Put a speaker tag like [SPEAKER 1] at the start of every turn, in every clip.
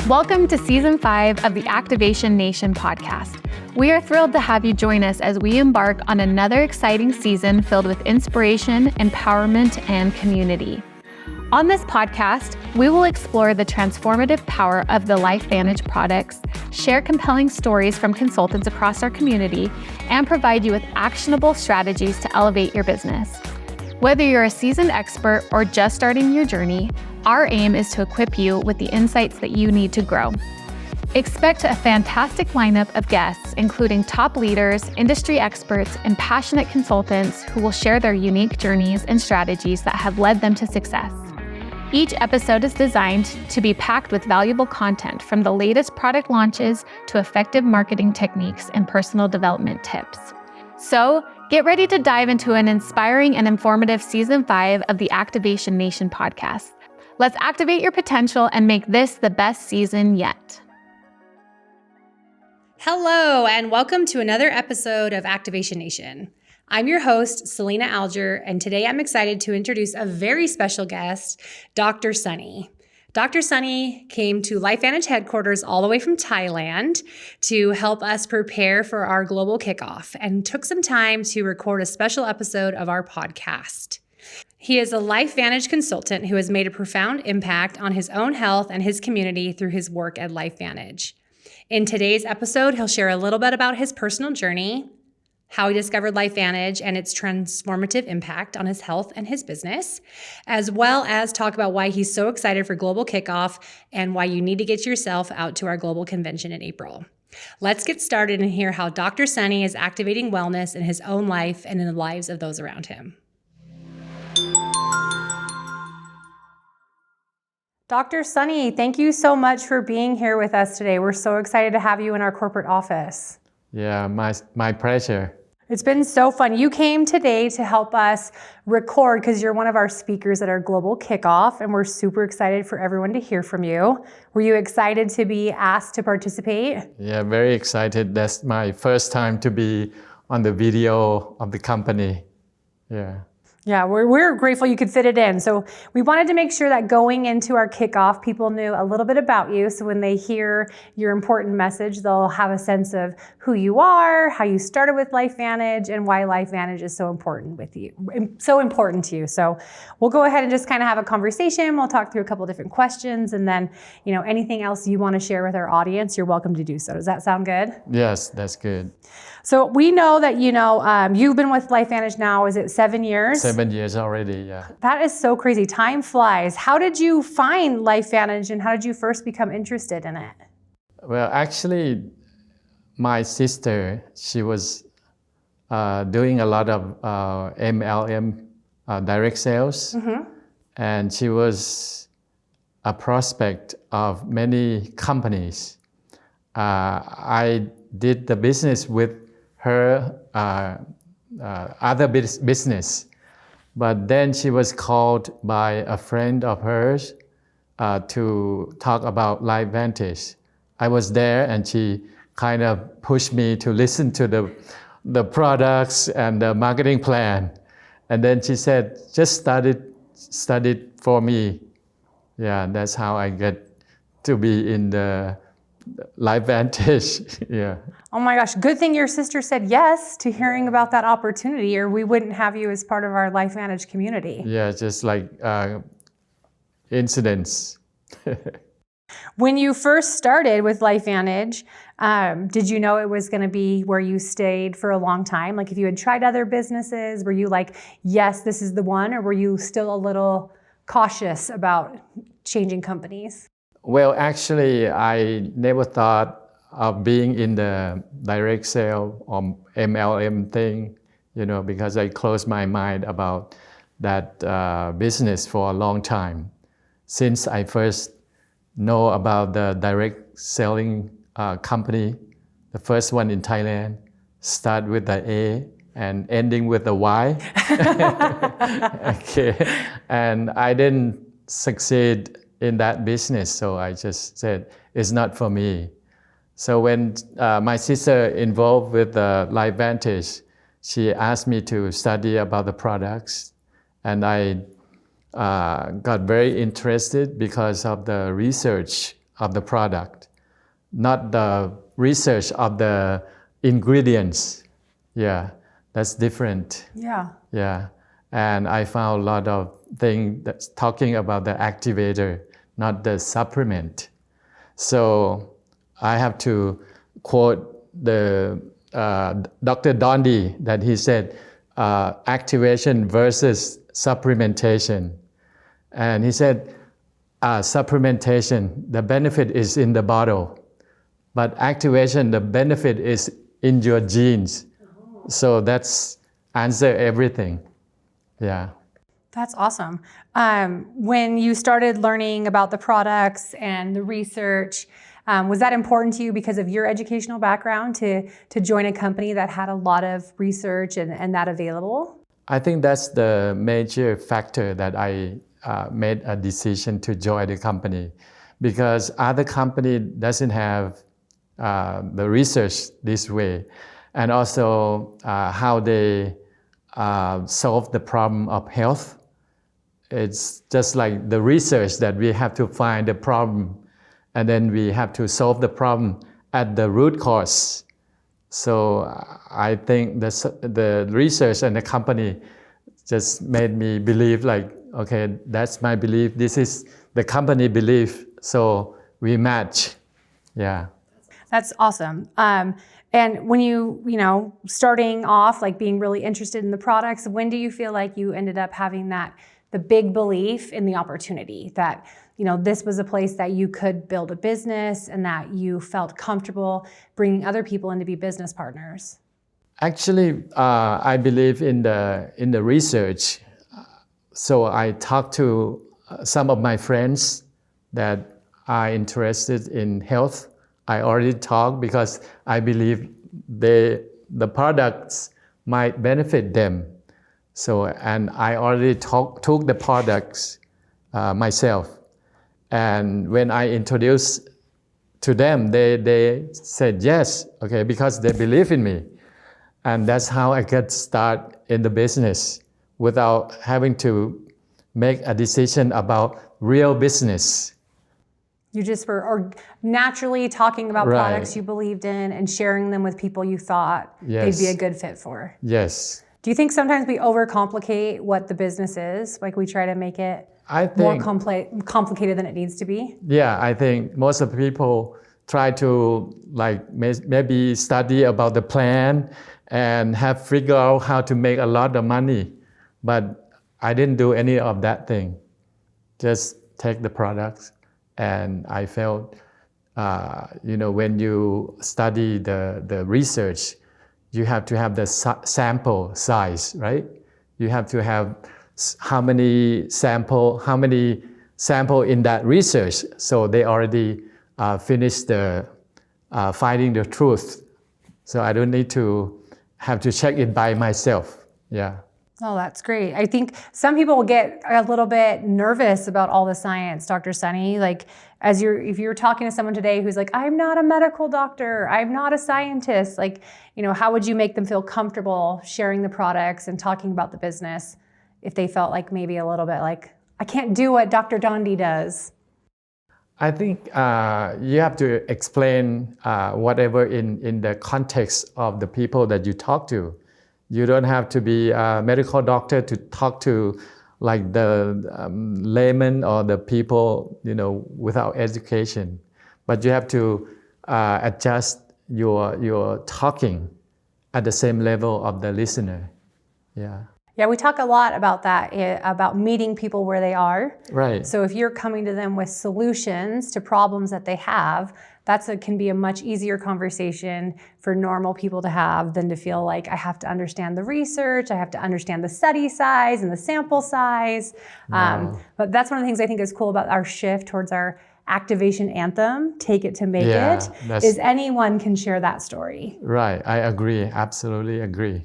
[SPEAKER 1] Welcome to Season 5 of the Activation Nation podcast. We are thrilled to have you join us as we embark on another exciting season filled with inspiration, empowerment, and community. On this podcast, we will explore the transformative power of the LifeVantage products, share compelling stories from consultants across our community, and provide you with actionable strategies to elevate your business. Whether you're a seasoned expert or just starting your journey, our aim is to equip you with the insights that you need to grow. Expect a fantastic lineup of guests, including top leaders, industry experts, and passionate consultants who will share their unique journeys and strategies that have led them to success. Each episode is designed to be packed with valuable content, from the latest product launches to effective marketing techniques and personal development tips. So, get ready to dive into an inspiring and informative Season 5 of the Activation Nation podcast. Let's activate your potential and make this the best season yet.
[SPEAKER 2] Hello, and welcome to another episode of Activation Nation. I'm your host, Selena Alger, and today I'm excited to introduce a very special guest, Dr. Sonny. Dr. Sonny came to LifeVantage headquarters all the way from Thailand to help us prepare for our global kickoff and took some time to record a special episode of our podcast. He is a LifeVantage consultant who has made a profound impact on his own health and his community through his work at LifeVantage. In today's episode, he'll share a little bit about his personal journey, how he discovered LifeVantage and its transformative impact on his health and his business, as well as talk about why he's so excited for Global Kickoff and why you need to get yourself out to our global convention in April. Let's get started and hear how Dr. Sonny is activating wellness in his own life and in the lives of those around him. Dr. Sonny, thank you so much for being here with us today. We're so excited to have you in our corporate office.
[SPEAKER 3] Yeah, my pleasure.
[SPEAKER 2] It's been so fun. You came today to help us record because you're one of our speakers at our global kickoff, and we're super excited for everyone to hear from you. Were you excited to be asked to participate?
[SPEAKER 3] Yeah, very excited. That's my first time to be on the video of the company.
[SPEAKER 2] Yeah, we're grateful you could fit it in. So we wanted to make sure that going into our kickoff, people knew a little bit about you. So when they hear your important message, they'll have a sense of who you are, how you started with LifeVantage, and why LifeVantage is so important to you. So we'll go ahead and just kind of have a conversation. We'll talk through a couple different questions, and then anything else you want to share with our audience, you're welcome to do so. Does that sound good?
[SPEAKER 3] Yes, that's good.
[SPEAKER 2] So we know that you've been with LifeVantage now, is it 7 years?
[SPEAKER 3] 7 years already, yeah.
[SPEAKER 2] That is so crazy. Time flies. How did you find LifeVantage and how did you first become interested in it?
[SPEAKER 3] Well, actually, my sister, she was doing a lot of MLM direct sales, and she was a prospect of many companies. I did the business with her other business, but then she was called by a friend of hers to talk about LifeVantage. I was there, and she kind of pushed me to listen to the products and the marketing plan, and then she said, "Just study for me." Yeah, that's how I get to be in the LifeVantage. Yeah.
[SPEAKER 2] Oh my gosh, good thing your sister said yes to hearing about that opportunity, or we wouldn't have you as part of our LifeVantage community.
[SPEAKER 3] Yeah, just like incidents.
[SPEAKER 2] When you first started with LifeVantage, did you know it was going to be where you stayed for a long time? Like if you had tried other businesses, were you like, yes, this is the one, or were you still a little cautious about changing companies?
[SPEAKER 3] Well, actually, I never thought of being in the direct sale or MLM thing, because I closed my mind about that business for a long time. Since I first know about the direct selling company, the first one in Thailand, start with the A and ending with the Y. Okay, and I didn't succeed in that business, so I just said, it's not for me. So when my sister involved with LifeVantage, she asked me to study about the products, and I got very interested because of the research of the product, not the research of the ingredients. Yeah, that's different.
[SPEAKER 2] Yeah.
[SPEAKER 3] Yeah, and I found a lot of things that's talking about the activator, not the supplement. So I have to quote the Dr. Dondi that he said, activation versus supplementation. And he said, supplementation, the benefit is in the bottle, but activation, the benefit is in your genes. So that's answer everything. Yeah.
[SPEAKER 2] That's awesome. When you started learning about the products and the research, was that important to you because of your educational background to join a company that had a lot of research and that available?
[SPEAKER 3] I think that's the major factor that I made a decision to join the company, because other company doesn't have the research this way, and also how they solve the problem of health. It's just like the research that we have to find the problem and then we have to solve the problem at the root cause. So I think the research and the company just made me believe like, okay, that's my belief. This is the company belief. So we match. Yeah.
[SPEAKER 2] That's awesome. And when you starting off, like being really interested in the products, when do you feel like you ended up having the big belief in the opportunity that, this was a place that you could build a business and that you felt comfortable bringing other people in to be business partners?
[SPEAKER 3] Actually, I believe in the research. So I talked to some of my friends that are interested in health. I already talked because I believe the products might benefit them. So, and I already took the products myself. And when I introduced to them, they said yes, okay, because they believe in me. And that's how I got started in the business without having to make a decision about real business.
[SPEAKER 2] You just were naturally talking about products you believed in and sharing them with people you thought they'd be a good fit for.
[SPEAKER 3] Yes.
[SPEAKER 2] Do you think sometimes we overcomplicate what the business is? Like we try to make it more complicated than it needs to be?
[SPEAKER 3] Yeah, I think most of the people try to maybe study about the plan and have figured out how to make a lot of money. But I didn't do any of that thing. Just take the products. And I felt, when you study the research, you have to have the sample size, right? You have to have how many sample in that research. So they already finished finding the truth. So I don't need to have to check it by myself. Yeah.
[SPEAKER 2] Oh, that's great. I think some people will get a little bit nervous about all the science, Dr. Sonny. Like, if you're talking to someone today who's like, I'm not a medical doctor, I'm not a scientist, like, how would you make them feel comfortable sharing the products and talking about the business if they felt like maybe a little bit like, I can't do what Dr. Dondi does?
[SPEAKER 3] I think you have to explain whatever in the context of the people that you talk to. You don't have to be a medical doctor to talk to like the layman or the people, without education. But you have to adjust your talking at the same level of the listener. Yeah.
[SPEAKER 2] Yeah, we talk a lot about that, about meeting people where they are.
[SPEAKER 3] Right.
[SPEAKER 2] So if you're coming to them with solutions to problems that they have, can be a much easier conversation for normal people to have than to feel like I have to understand the research, I have to understand the study size and the sample size.
[SPEAKER 3] No.
[SPEAKER 2] But that's one of the things I think is cool about our shift towards our activation anthem, take it to make it, is anyone can share that story.
[SPEAKER 3] Right, I agree, absolutely agree.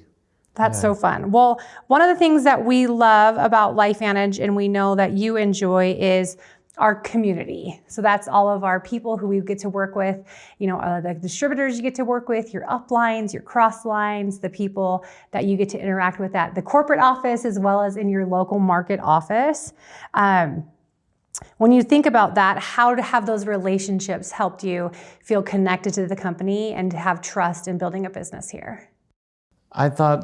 [SPEAKER 2] That's so fun. Well, one of the things that we love about LifeVantage and we know that you enjoy is our community. So that's all of our people who we get to work with, the distributors you get to work with, your uplines, your cross lines, the people that you get to interact with at the corporate office as well as in your local market office. One When you think about that, how have those relationships helped you feel connected to the company and to have trust in building a business here?
[SPEAKER 3] I thought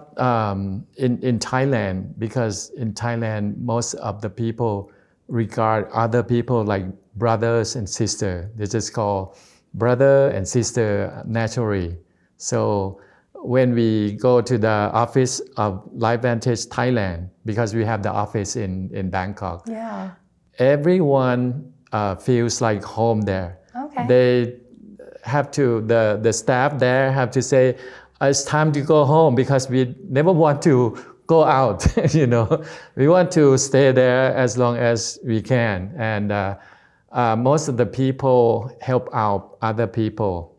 [SPEAKER 3] in Thailand, because in Thailand, most of the people regard other people like brothers and sister. They just call brother and sister naturally. So when we go to the office of LifeVantage Thailand, because we have the office in Bangkok,
[SPEAKER 2] Yeah.
[SPEAKER 3] everyone feels like home there.
[SPEAKER 2] Okay.
[SPEAKER 3] They have to, the staff there have to say, it's time to go home because we never want to go out, We want to stay there as long as we can. And most of the people help out other people.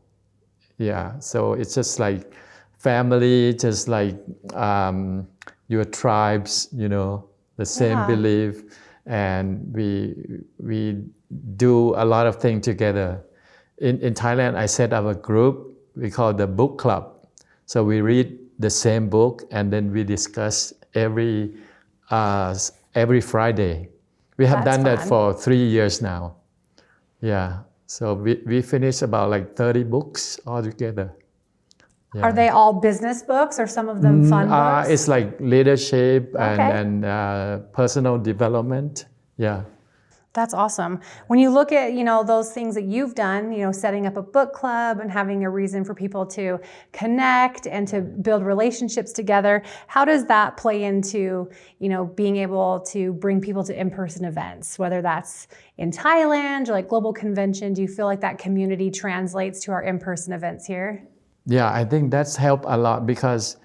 [SPEAKER 3] Yeah, so it's just like family, just like your tribes, the same belief. And we do a lot of things together. In Thailand, I set up a group we call the book club. So we read the same book and then we discuss every Friday. We have done that for 3 years now. Yeah, so we finished about like 30 books altogether. Yeah.
[SPEAKER 2] Are they all business books or some of them fun books?
[SPEAKER 3] It's like leadership and personal development. Yeah.
[SPEAKER 2] That's awesome. When you look at, those things that you've done, setting up a book club and having a reason for people to connect and to build relationships together, how does that play into, being able to bring people to in-person events, whether that's in Thailand or like global convention? Do you feel like that community translates to our in-person events here?
[SPEAKER 3] Yeah, I think that's helped a lot because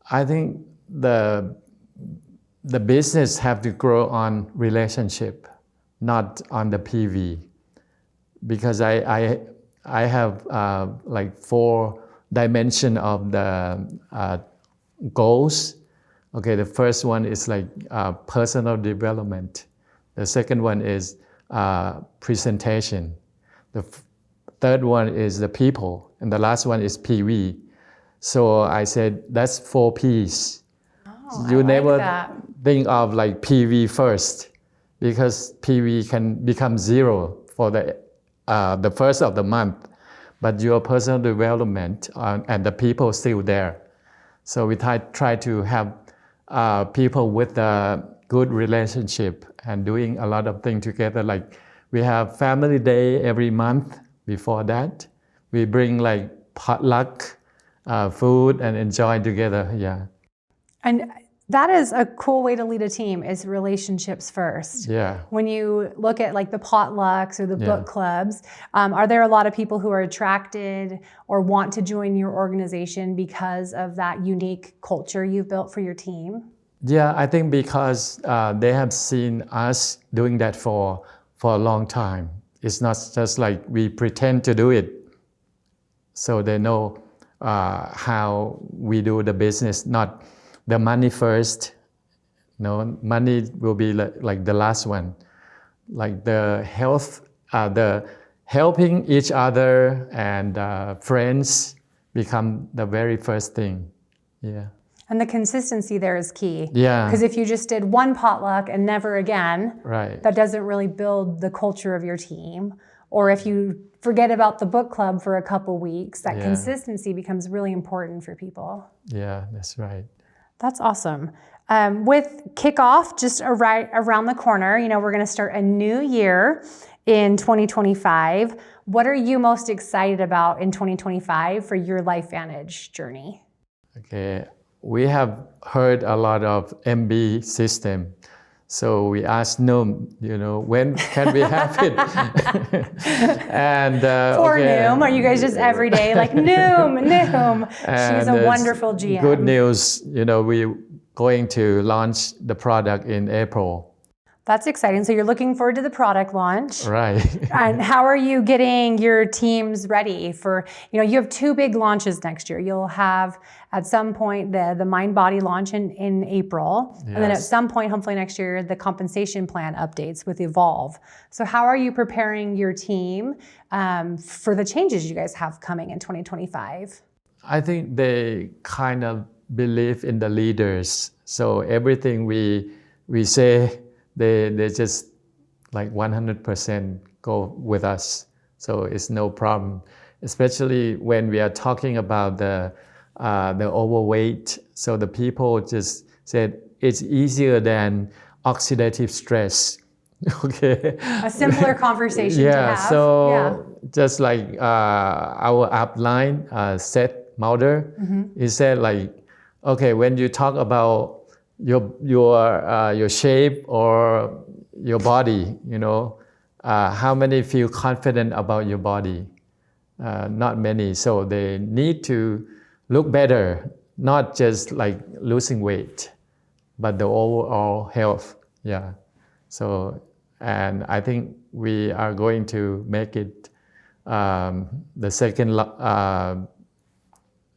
[SPEAKER 3] I think the business have to grow on relationship, not on the PV, because I have like 4 dimensions of the goals. Okay, the first one is like personal development. The second one is presentation. The third one is the people, and the last one is PV. So I said that's 4 P's. You never think of like PV first, because PV can become 0 for the first of the month, but your personal development and the people still there. So we try to have people with a good relationship and doing a lot of things together. Like we have family day every month. Before that, we bring like potluck food and enjoy together. Yeah.
[SPEAKER 2] And that is a cool way to lead a team, is relationships first.
[SPEAKER 3] Yeah.
[SPEAKER 2] When you look at like the potlucks or the book clubs, are there a lot of people who are attracted or want to join your organization because of that unique culture you've built for your team?
[SPEAKER 3] Yeah, I think because they have seen us doing that for a long time. It's not just like we pretend to do it. So they know how we do the business, not the money first. No, money will be like the last one. Like the health, the helping each other and friends become the very first thing. Yeah.
[SPEAKER 2] And the consistency there is key.
[SPEAKER 3] Yeah.
[SPEAKER 2] Because if you just did one potluck and never again,
[SPEAKER 3] right,
[SPEAKER 2] that doesn't really build the culture of your team. Or if you forget about the book club for a couple weeks, that consistency becomes really important for people.
[SPEAKER 3] Yeah, that's right.
[SPEAKER 2] That's awesome. With kickoff just right around the corner, we're going to start a new year in 2025. What are you most excited about in 2025 for your LifeVantage journey?
[SPEAKER 3] Okay, we have heard a lot of MB system. So we asked Noom, when can we have it? And
[SPEAKER 2] poor Noom, are you guys just every day like Noom? She's a wonderful GM.
[SPEAKER 3] Good news, we're going to launch the product in April.
[SPEAKER 2] That's exciting. So you're looking forward to the product launch.
[SPEAKER 3] Right.
[SPEAKER 2] And how are you getting your teams ready for, you have 2 big launches next year. You'll have at some point the mind body launch in April. Yes. And then at some point, hopefully next year, the compensation plan updates with Evolve. So how are you preparing your team for the changes you guys have coming in 2025?
[SPEAKER 3] I think they kind of believe in the leaders. So everything we say, they just like 100% go with us. So it's no problem, especially when we are talking about the overweight. So the people just said it's easier than oxidative stress. Okay.
[SPEAKER 2] A simpler conversation to
[SPEAKER 3] Yeah.
[SPEAKER 2] have.
[SPEAKER 3] So just like our upline, Seth Mulder, he said like, okay, when you talk about your shape or your body, how many feel confident about your body? Not many. So they need to look better, not just like losing weight, but the overall health. Yeah. So, and I think we are going to make it the second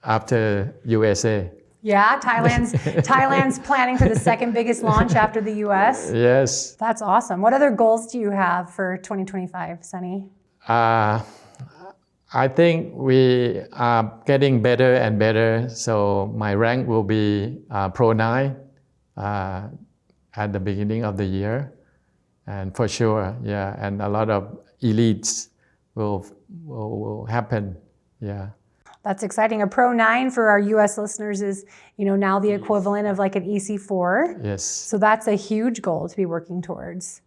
[SPEAKER 3] after USA.
[SPEAKER 2] Yeah, Thailand's planning for the second biggest launch after the US.
[SPEAKER 3] Yes.
[SPEAKER 2] That's awesome. What other goals do you have for 2025, Sonny?
[SPEAKER 3] I think we are getting better and better. So my rank will be Pro 9 at the beginning of the year. And for sure, yeah. And a lot of elites will happen. Yeah.
[SPEAKER 2] That's exciting. A Pro 9 for our US listeners is, now the equivalent of like an EC4.
[SPEAKER 3] Yes.
[SPEAKER 2] So that's a huge goal to be working towards.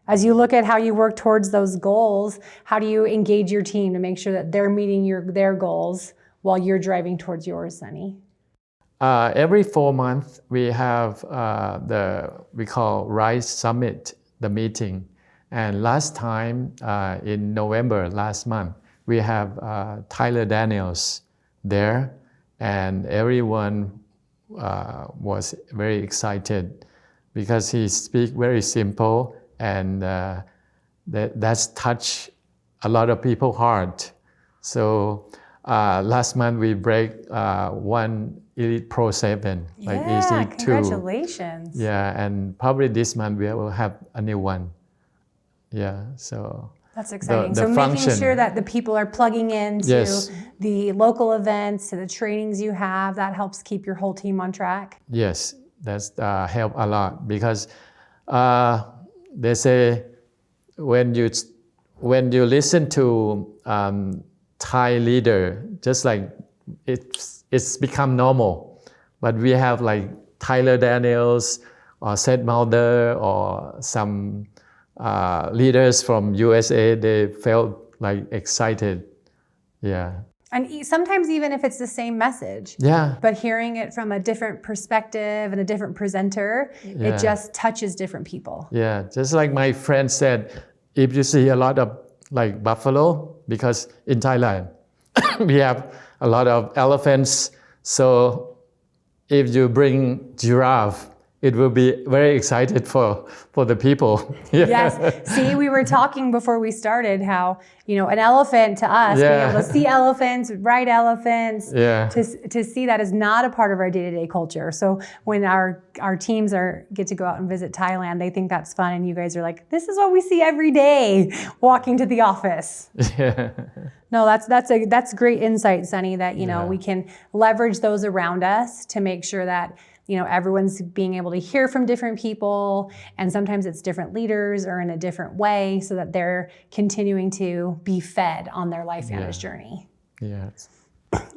[SPEAKER 2] As you look at how you work towards those goals, how do you engage your team to make sure that they're meeting their goals while you're driving towards yours, Sonny?
[SPEAKER 3] Every 4 months, we have we call Rise Summit, the meeting. And last time, in November, last month, we have Tyler Daniels there, and everyone was very excited because he speaks very simple, and that's touched a lot of people's heart. So last month we break one Elite Pro 7, like EC2.
[SPEAKER 2] Congratulations.
[SPEAKER 3] Yeah, and probably this month we will have a new one. Yeah, so.
[SPEAKER 2] That's exciting.
[SPEAKER 3] The
[SPEAKER 2] so
[SPEAKER 3] function.
[SPEAKER 2] Making sure that the people are plugging into the local events, to the trainings you have, that helps keep your whole team on track.
[SPEAKER 3] Yes, that's help a lot because they say when you listen to Thai leader, just like it's become normal. But we have like Tyler Daniels or Seth Mulder or some leaders from USA, they felt like excited. Yeah.
[SPEAKER 2] And sometimes even if it's the same message, but hearing it from a different perspective and a different presenter, it just touches different people.
[SPEAKER 3] Yeah, just like my friend said, if you see a lot of like buffalo, because in Thailand, we have a lot of elephants. So if you bring giraffe, it will be very excited for the people.
[SPEAKER 2] Yes. See, we were talking before we started how, an elephant to us, being able to see elephants, ride elephants, to see that is not a part of our day-to-day culture. So when our teams get to go out and visit Thailand, they think that's fun. And you guys are like, this is what we see every day walking to the office.
[SPEAKER 3] Yeah.
[SPEAKER 2] No, that's great insight, Sonny, that, we can leverage those around us to make sure that everyone's being able to hear from different people, and sometimes it's different leaders or in a different way so that they're continuing to be fed on their LifeVantage journey.
[SPEAKER 3] Yes.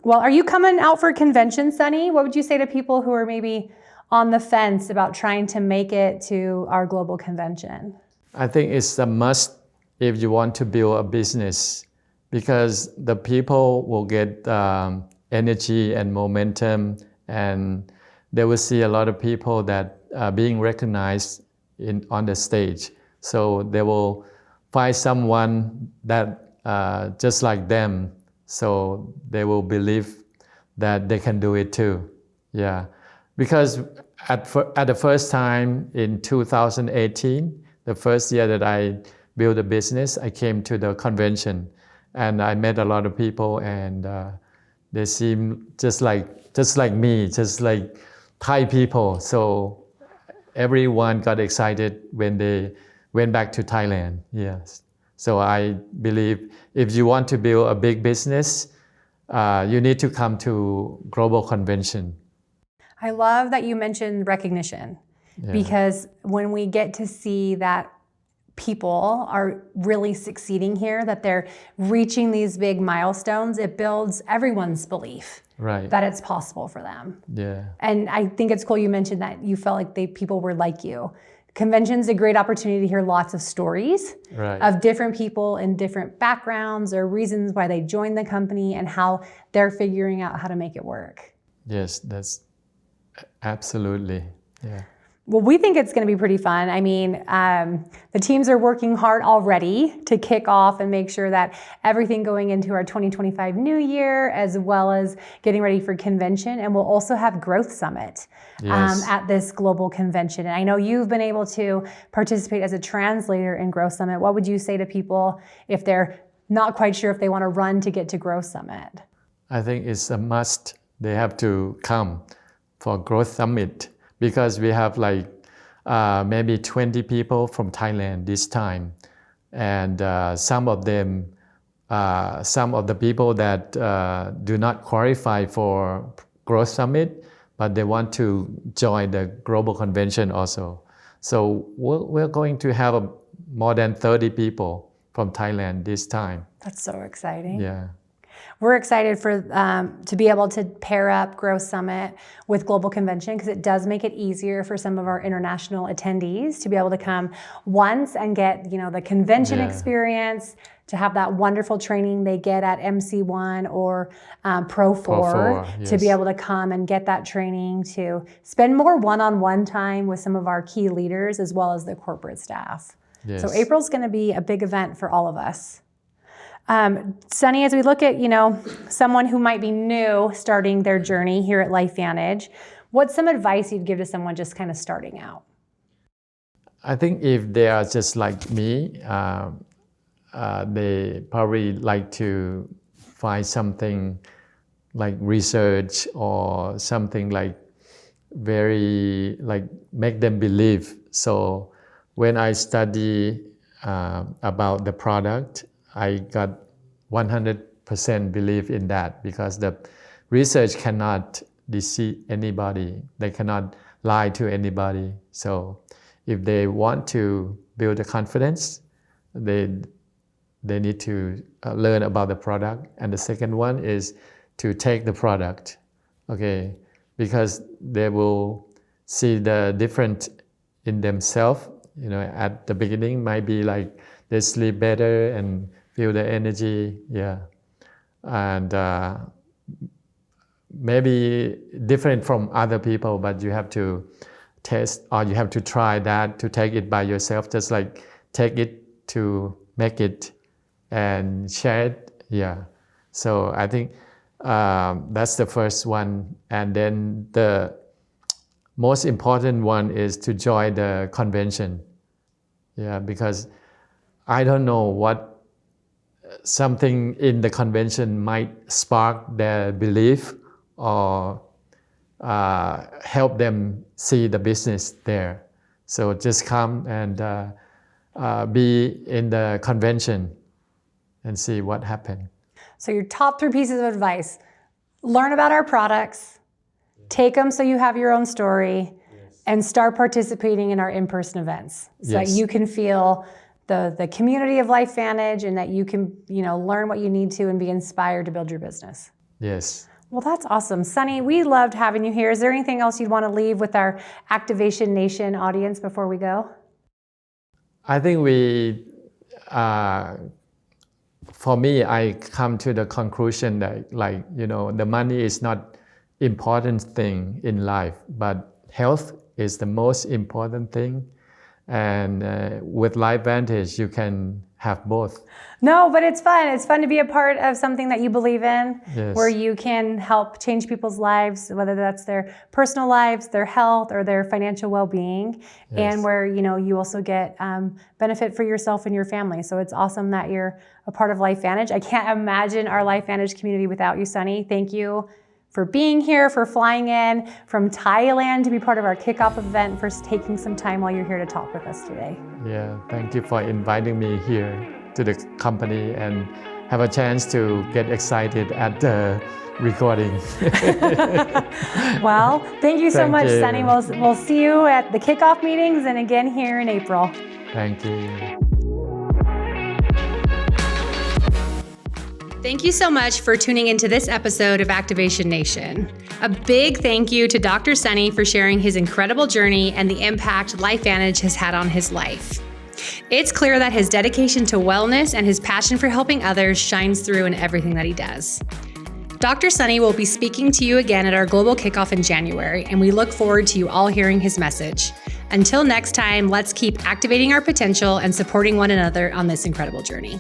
[SPEAKER 2] Well, are you coming out for a convention, Sonny? What would you say to people who are maybe on the fence about trying to make it to our global convention?
[SPEAKER 3] I think it's a must if you want to build a business, because the people will get energy and momentum, and they will see a lot of people that are being recognized on the stage. So they will find someone that just like them. So they will believe that they can do it too. Yeah, because at the first time in 2018, the first year that I built a business, I came to the convention, and I met a lot of people, and they seem just like me, just like Thai people. So everyone got excited when they went back to Thailand. Yes. So I believe if you want to build a big business, you need to come to global convention.
[SPEAKER 2] I love that you mentioned recognition, because when we get to see that people are really succeeding here, that they're reaching these big milestones, it builds everyone's belief that it's possible for them.
[SPEAKER 3] Yeah.
[SPEAKER 2] And I think it's cool you mentioned that you felt like people were like you. Convention's a great opportunity to hear lots of stories of different people in different backgrounds or reasons why they joined the company and how they're figuring out how to make it work.
[SPEAKER 3] Yes, that's absolutely. Yeah.
[SPEAKER 2] Well, we think it's going to be pretty fun. I mean, the teams are working hard already to kick off and make sure that everything going into our 2025 new year, as well as getting ready for convention. And we'll also have Growth Summit at this global convention. And I know you've been able to participate as a translator in Growth Summit. What would you say to people if they're not quite sure if they want to run to get to Growth Summit?
[SPEAKER 3] I think it's a must. They have to come for Growth Summit, because we have like maybe 20 people from Thailand this time. And some of them, some of the people that do not qualify for Growth Summit, but they want to join the global convention also. So we're going to have more than 30 people from Thailand this time.
[SPEAKER 2] That's so exciting.
[SPEAKER 3] Yeah.
[SPEAKER 2] We're excited for to be able to pair up Growth Summit with Global Convention, because it does make it easier for some of our international attendees to be able to come once and get the convention experience, to have that wonderful training they get at MC1 or Pro 4, to be able to come and get that training, to spend more one-on-one time with some of our key leaders as well as the corporate staff.
[SPEAKER 3] Yes.
[SPEAKER 2] So April's going to be a big event for all of us. Sonny, as we look at, someone who might be new starting their journey here at LifeVantage, what's some advice you'd give to someone just kind of starting out?
[SPEAKER 3] I think if they are just like me, they probably like to find something like research or something like very, like make them believe. So when I study about the product, I got 100% belief in that, because the research cannot deceive anybody. They cannot lie to anybody. So if they want to build the confidence, they need to learn about the product. And the second one is to take the product, okay? Because they will see the difference in themselves. At the beginning might be like they sleep better and feel the energy, and maybe different from other people, but you have to test, or you have to try that, to take it by yourself, just like take it to make it and share it. So I think that's the first one. And then the most important one is to join the convention, because I don't know what something in the convention might spark their belief or help them see the business there. So just come and be in the convention and see what happened.
[SPEAKER 2] So your top 3 pieces of advice: learn about our products, take them so you have your own story, and start participating in our in-person events so that you can feel the community of LifeVantage, and that you can learn what you need to and be inspired to build your business.
[SPEAKER 3] Yes.
[SPEAKER 2] Well, that's awesome. Sonny, we loved having you here. Is there anything else you'd want to leave with our Activation Nation audience before we go?
[SPEAKER 3] I think for me, I come to the conclusion that the money is not important thing in life, but health is the most important thing. And with LifeVantage, you can have both.
[SPEAKER 2] No, but it's fun. It's fun to be a part of something that you believe in, where you can help change people's lives, whether that's their personal lives, their health, or their financial well-being, and where you also get benefit for yourself and your family. So it's awesome that you're a part of LifeVantage. I can't imagine our LifeVantage community without you, Sonny. Thank you for being here, for flying in from Thailand to be part of our kickoff event, for taking some time while you're here to talk with us today.
[SPEAKER 3] Thank you for inviting me here to the company and have a chance to get excited at the recording.
[SPEAKER 2] Well, thank you so much, Sonny. We'll see you at the kickoff meetings and again here in April.
[SPEAKER 3] Thank you.
[SPEAKER 2] Thank you so much for tuning into this episode of Activation Nation. A big thank you to Dr. Sonny for sharing his incredible journey and the impact LifeVantage has had on his life. It's clear that his dedication to wellness and his passion for helping others shines through in everything that he does. Dr. Sonny will be speaking to you again at our global kickoff in January, and we look forward to you all hearing his message. Until next time, let's keep activating our potential and supporting one another on this incredible journey.